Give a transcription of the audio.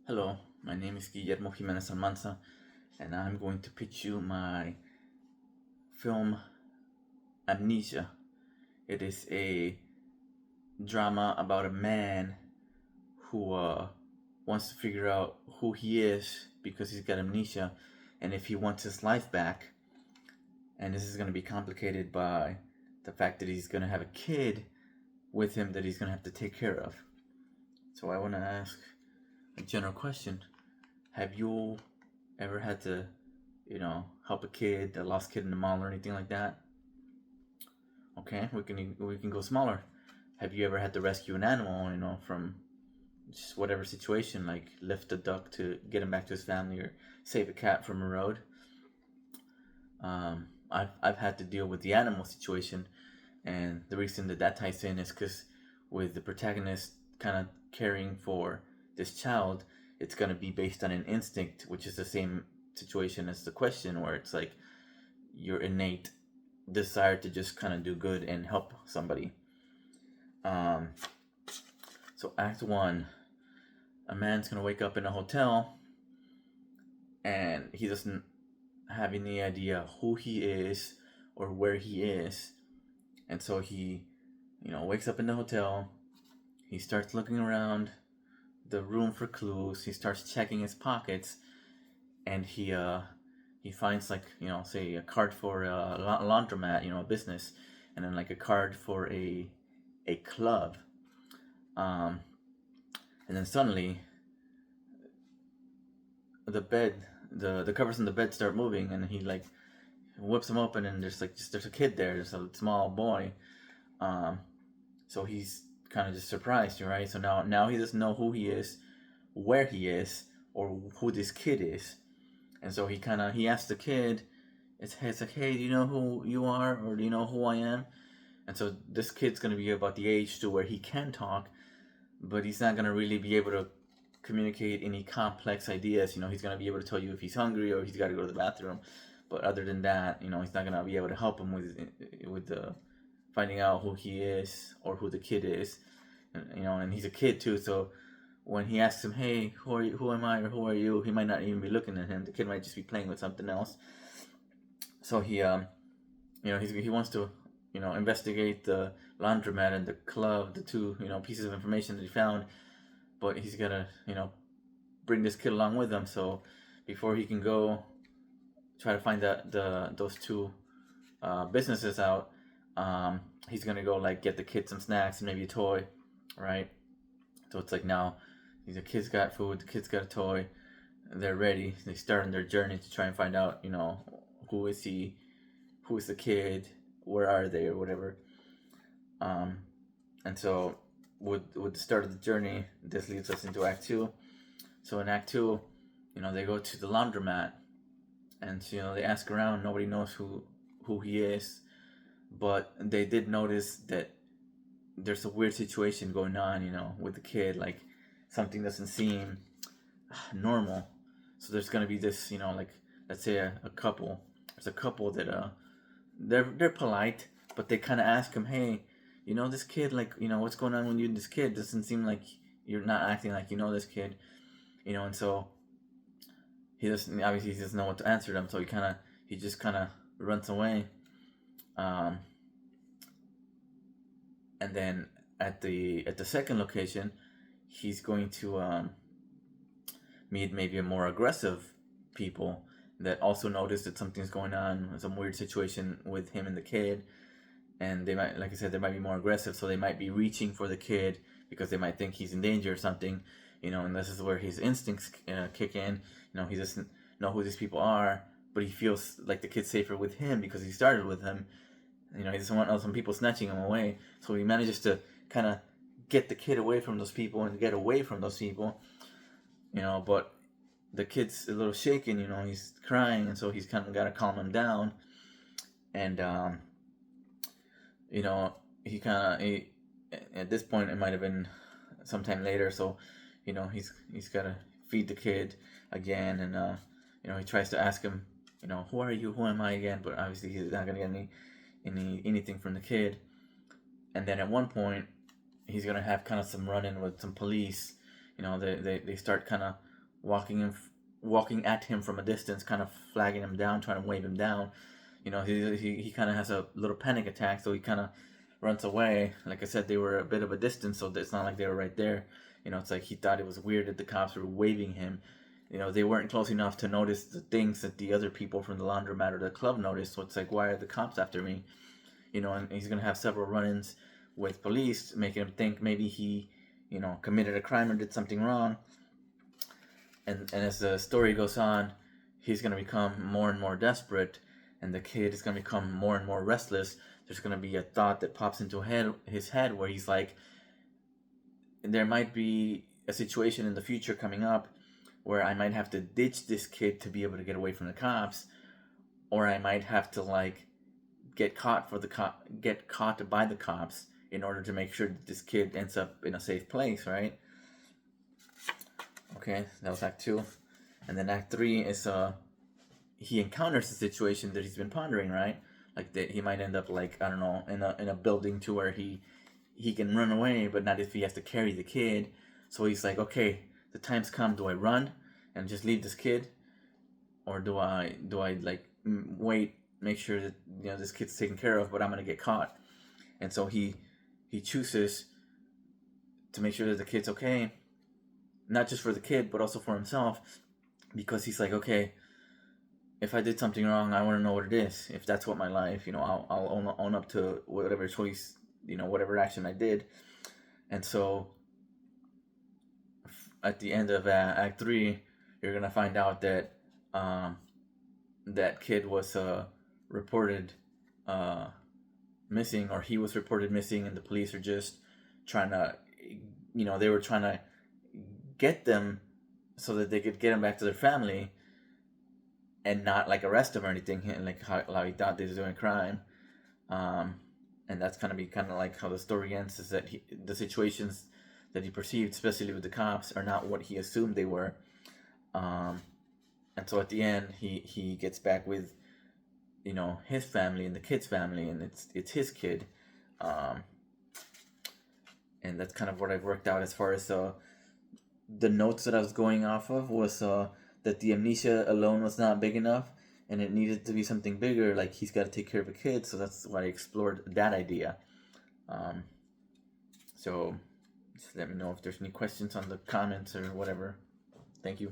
Hello, my name is Jimenez.Almanza, and I'm going to pitch you my film Amnesia. It is a drama about a man who wants to figure out who he is because he's got amnesia and if he wants his life back. And this is going to be complicated by the fact that he's going to have a kid with him that he's going to have to take care of. So I want to ask a general question. Have you ever had to, help a kid, a lost kid in the mall or anything like that? Okay, we can go smaller. Have you ever had to rescue an animal, from just whatever situation, like lift a duck to get him back to his family or save a cat from a road? I've had to deal with the animal situation, and the reason that ties in is because with the protagonist kind of caring for this child, it's going to be based on an instinct, which is the same situation as the question, where it's like your innate desire to just kind of do good and help somebody. Um, so Act 1, a man's going to wake up in a hotel and he doesn't have any idea who he is or where he is. And so he, wakes up in the hotel. He starts looking around the room for clues. He starts checking his pockets, and he finds, like, say a card for a laundromat, a business, and then like a card for a club. Um, and then suddenly the bed, the covers on the bed start moving, and he like whips them open, and there's a kid there. There's a small boy. Um, so he's kind of just surprised, right? So now he doesn't know who he is, where he is, or who this kid is. And so he asks the kid, it's like, hey, do you know who you are, or do you know who I am? And so this kid's gonna be about the age to where he can talk, but he's not gonna really be able to communicate any complex ideas. He's gonna be able to tell you if he's hungry or he's got to go to the bathroom, but other than that, he's not gonna be able to help him with the finding out who he is or who the kid is. And he's a kid too, so when he asks him, hey, who are you, who am I, or who are you, he might not even be looking at him. The kid might just be playing with something else. So he wants to investigate the laundromat and the club, the two pieces of information that he found, but he's gotta bring this kid along with him. So before he can go try to find those two businesses out, he's gonna go like get the kid some snacks and maybe a toy, right? So it's like now the kids got food, the kids got a toy, they're ready. They start on their journey to try and find out, who is he, who is the kid, where are they, or whatever. Um, and so with the start of the journey, this leads us into Act 2. So in Act 2, they go to the laundromat, and they ask around. Nobody knows who he is, but they did notice that there's a weird situation going on, with the kid. Like something doesn't seem normal. So there's gonna be this, like let's say a couple. There's a couple that they're polite, but they kind of ask him, hey, this kid, like, what's going on with you and this kid? Doesn't seem like you're not acting like this kid, and so he doesn't know what to answer them. So he just kind of runs away. And then at the second location, he's going to meet maybe a more aggressive people that also notice that something's going on, some weird situation with him and the kid, and they might, like I said, they might be more aggressive, so they might be reaching for the kid because they might think he's in danger or something, and this is where his instincts kick in. He doesn't know who these people are, but he feels like the kid's safer with him because he started with him. He doesn't want some people snatching him away, so he manages to kind of get the kid away from those people and get away from those people, but the kid's a little shaken, he's crying, and so he's kind of got to calm him down. And he at this point, it might have been sometime later, so he's got to feed the kid again, and he tries to ask him, who are you, who am I again, but obviously he's not gonna get anything from the kid. And then at one point, he's gonna have kind of some run-in with some police. They start kind of walking at him from a distance, kind of flagging him down, trying to wave him down. You know, he kind of has a little panic attack, so he kind of runs away. Like I said, they were a bit of a distance, so it's not like they were right there. You know, it's like he thought it was weird that the cops were waving him. You know, they weren't close enough to notice the things that the other people from the laundromat or the club noticed. So it's like, why are the cops after me? You know, and he's gonna have several run-ins with police, making him think maybe he, you know, committed a crime or did something wrong. And as the story goes on, he's gonna become more and more desperate, and the kid is gonna become more and more restless. There's gonna be a thought that pops into his head where he's like, there might be a situation in the future coming up where I might have to ditch this kid to be able to get away from the cops, or I might have to like get caught by the cops in order to make sure that this kid ends up in a safe place, right? Okay, that was Act 2. And then Act 3 is he encounters the situation that he's been pondering, right? Like that he might end up like, I don't know, in a building to where he can run away, but not if he has to carry the kid. So he's like, okay, the time's come. Do I run and just leave this kid, or do I like wait, make sure that, you know, this kid's taken care of, but I'm gonna get caught? And so he chooses to make sure that the kid's okay, not just for the kid but also for himself, because he's like, okay, if I did something wrong, I want to know what it is. If that's what my life, you know, I'll own up to whatever choice, you know, whatever action I did. And so at the end of Act 3, you're gonna find out that that kid was reported missing, or he was reported missing, and the police are just trying to, you know, they were trying to get them so that they could get him back to their family and not like arrest him or anything, like how he thought they were doing a crime. And that's kind of like how the story ends, is that the situations that he perceived, especially with the cops, are not what he assumed they were. And so at the end, he gets back with, you know, his family and the kid's family, and it's his kid. And that's kind of what I've worked out as far as the notes that I was going off of was that the amnesia alone was not big enough, and it needed to be something bigger, like he's got to take care of a kid. So that's why I explored that idea. So just let me know if there's any questions on the comments or whatever. Thank you.